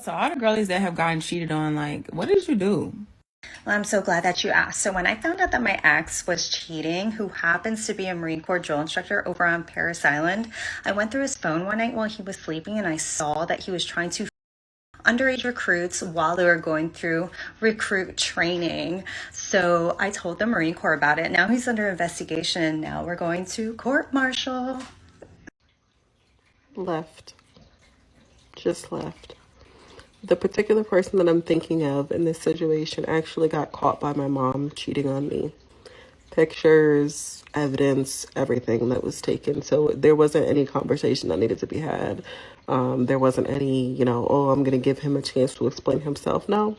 So all the girlies that have gotten cheated on, like, what did you do? Well, I'm so glad that you asked. So when I found out that my ex was cheating, who happens to be a Marine Corps drill instructor over on Paris Island, I went through his phone one night while he was sleeping and I saw that he was trying to underage recruits while they were going through recruit training. So I told the Marine Corps about it. Now he's under investigation. Now we're going to court martial. Left. Just left. The particular person that I'm thinking of in this situation actually got caught by my mom cheating on me. Pictures, evidence, everything that was taken. So there wasn't any conversation that needed to be had. There wasn't any, oh, I'm going to give him a chance to explain himself. No.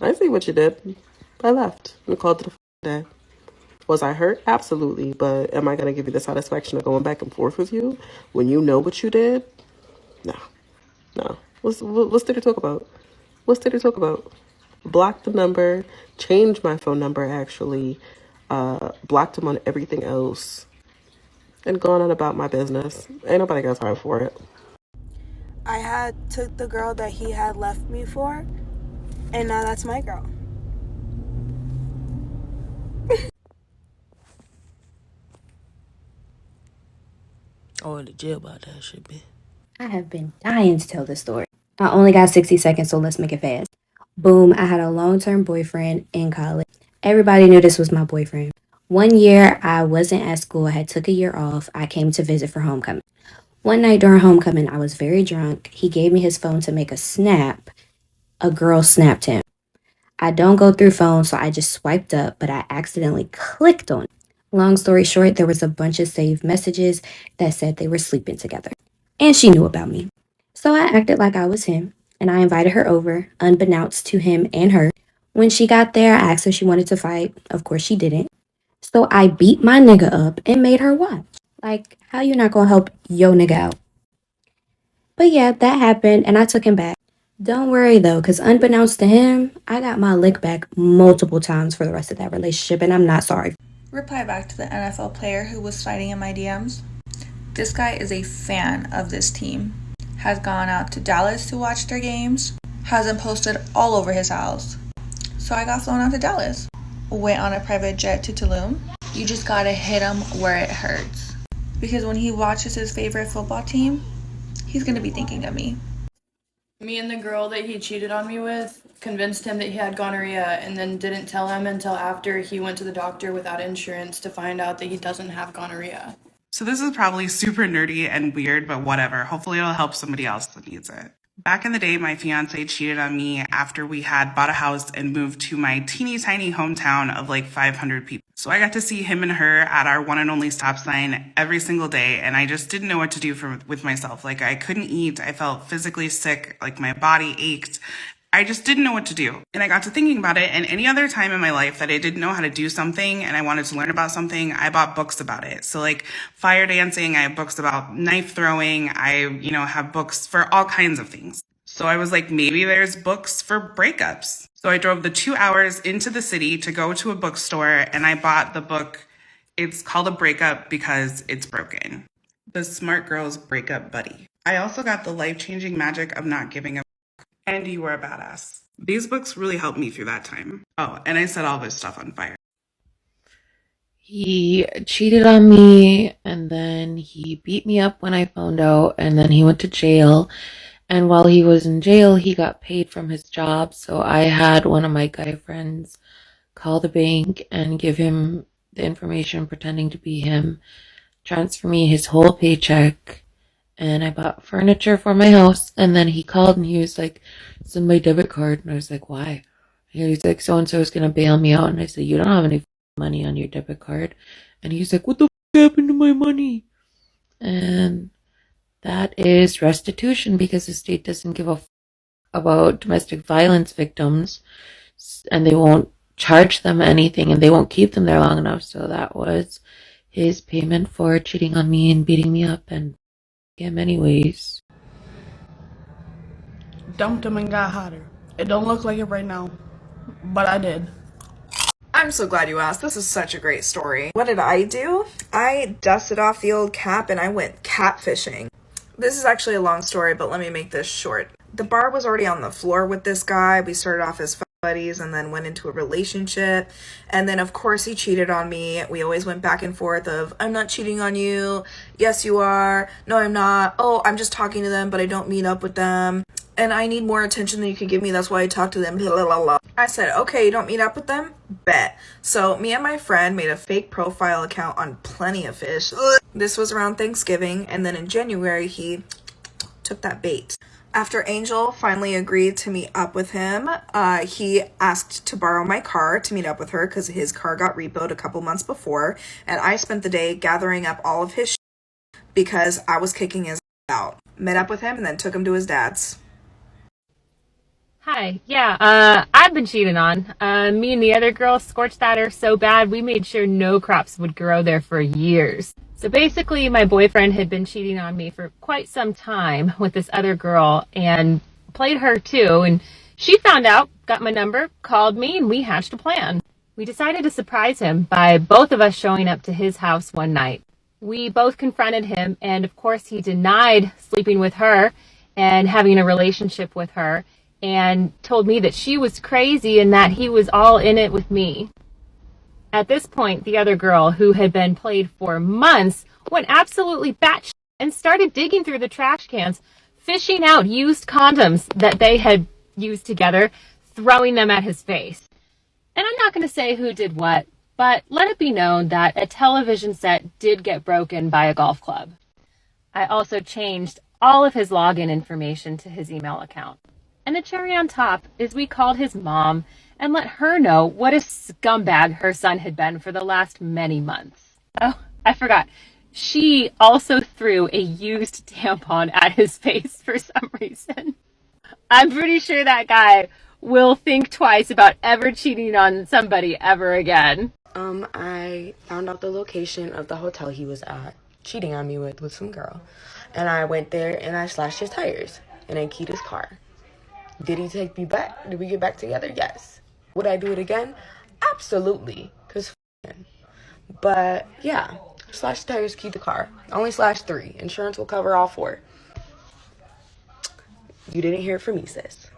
I see what you did. I left and called it a day. Was I hurt? Absolutely. But am I going to give you the satisfaction of going back and forth with you when you know what you did? No. No. What's there to talk about? What's there to talk about? Blocked the number, changed my phone number actually, blocked him on everything else, and gone on about my business. Ain't nobody got time for it. I had took the girl that he had left me for, and now that's my girl. I went to jail about that shit, bitch. I have been dying to tell this story. I only got 60 seconds, so let's make it fast. Boom, I had a long-term boyfriend in college. Everybody knew this was my boyfriend. One year, I wasn't at school. I had took a year off. I came to visit for homecoming. One night during homecoming, I was very drunk. He gave me his phone to make a snap. A girl snapped him. I don't go through phones, so I just swiped up, but I accidentally clicked on it. Long story short, there was a bunch of saved messages that said they were sleeping together. And she knew about me. So I acted like I was him, and I invited her over, unbeknownst to him and her. When she got there, I asked if she wanted to fight. Of course, she didn't. So I beat my nigga up and made her watch. Like, how you not gonna help yo nigga out? But yeah, that happened, and I took him back. Don't worry, though, because unbeknownst to him, I got my lick back multiple times for the rest of that relationship, and I'm not sorry. Reply back to the NFL player who was sliding in my DMs. This guy is a fan of this team. Has gone out to Dallas to watch their games. Hasn't posted all over his house. So I got flown out to Dallas. Went on a private jet to Tulum. You just gotta hit him where it hurts. Because when he watches his favorite football team, he's gonna be thinking of me. Me and the girl that he cheated on me with convinced him that he had gonorrhea and then didn't tell him until after he went to the doctor without insurance to find out that he doesn't have gonorrhea. So this is probably super nerdy and weird, but whatever. Hopefully it'll help somebody else that needs it. Back in the day, my fiance cheated on me after we had bought a house and moved to my teeny tiny hometown of like 500 people. So I got to see him and her at our one and only stop sign every single day. And I just didn't know what to do with myself. Like I couldn't eat. I felt physically sick. Like my body ached. I just didn't know what to do. And I got to thinking about it, and any other time in my life that I didn't know how to do something and I wanted to learn about something, I bought books about it. So like fire dancing, I have books about knife throwing, I, have books for all kinds of things. So I was like, maybe there's books for breakups. So I drove the 2 hours into the city to go to a bookstore, and I bought the book. It's called A Breakup Because It's Broken. The Smart Girl's Breakup Buddy. I also got The Life-Changing Magic of Not Giving a and You Were a Badass. These books really helped me through that time. Oh, and I set all this stuff on fire. He cheated on me, and then he beat me up when I found out, and then he went to jail. And while he was in jail, he got paid from his job. So I had one of my guy friends call the bank and give him the information pretending to be him, transfer me his whole paycheck, and I bought furniture for my house. And then he called and he was like, send my debit card. And I was like, why? And he's like, so-and-so is going to bail me out. And I said, you don't have any money on your debit card. And he's like, what the happened to my money? And that is restitution, because the state doesn't give a about domestic violence victims, and they won't charge them anything, and they won't keep them there long enough. So that was his payment for cheating on me and beating me up and him anyways. Dumped him and got hotter. It don't look like it right now, but I did. I'm so glad you asked. This is such a great story. What did I do? I dusted off the old cap and I went catfishing. This is actually a long story, but let me make this short. the bar was already on the floor with this guy. We started off as buddies and then went into a relationship. And then, of course, he cheated on me. We always went back and forth of, I'm not cheating on you. Yes, you are. No, I'm not. Oh, I'm just talking to them, but I don't meet up with them. And I need more attention than you can give me. That's why I talk to them. Blah, blah, blah. I said, okay, you don't meet up with them? Bet. So me and my friend made a fake profile account on Plenty of Fish. This was around Thanksgiving. And then in January, he took that bait. After Angel finally agreed to meet up with him, he asked to borrow my car to meet up with her because his car got repoed a couple months before. And I spent the day gathering up all of his shit because I was kicking his out. Met up with him and then took him to his dad's. Hi. Yeah, I've been cheated on. Me and the other girl scorched that earth so bad we made sure no crops would grow there for years. So basically, my boyfriend had been cheating on me for quite some time with this other girl and played her too. And she found out, got my number, called me, and we hatched a plan. We decided to surprise him by both of us showing up to his house one night. We both confronted him, and of course he denied sleeping with her and having a relationship with her, and told me that she was crazy and that he was all in it with me. At this point, the other girl, who had been played for months, went absolutely batshit and started digging through the trash cans, fishing out used condoms that they had used together, throwing them at his face. And I'm not going to say who did what, but let it be known that a television set did get broken by a golf club. I also changed all of his login information to his email account. And the cherry on top is we called his mom and let her know what a scumbag her son had been for the last many months. Oh, I forgot. She also threw a used tampon at his face for some reason. I'm pretty sure that guy will think twice about ever cheating on somebody ever again. I found out the location of the hotel he was at, cheating on me with some girl. And I went there and I slashed his tires and I keyed his car. Did he take me back? Did we get back together? Yes. Would I do it again? Absolutely. Because him. But yeah, slashed the tires, keyed the car. I only slashed 3. Insurance will cover all 4. You didn't hear it from me, sis.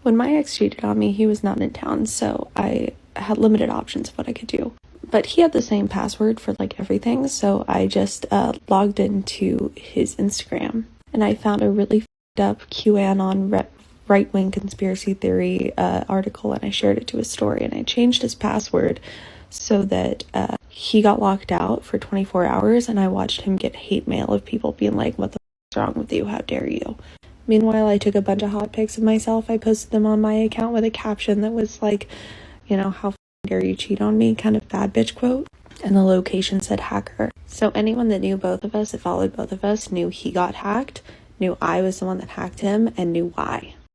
When my ex cheated on me, he was not in town, so I had limited options of what I could do. But he had the same password for like everything, so I just logged into his Instagram. And I found a really f***ed up QAnon right-wing conspiracy theory article, and I shared it to his story, and I changed his password so that he got locked out for 24 hours, and I watched him get hate mail of people being like, what the f*** is wrong with you? How dare you? Meanwhile, I took a bunch of hot pics of myself. I posted them on my account with a caption that was like, you know, how dare you cheat on me, kind of bad bitch quote. And the location said hacker. So anyone that knew both of us, that followed both of us, knew he got hacked, knew I was the one that hacked him, and knew why.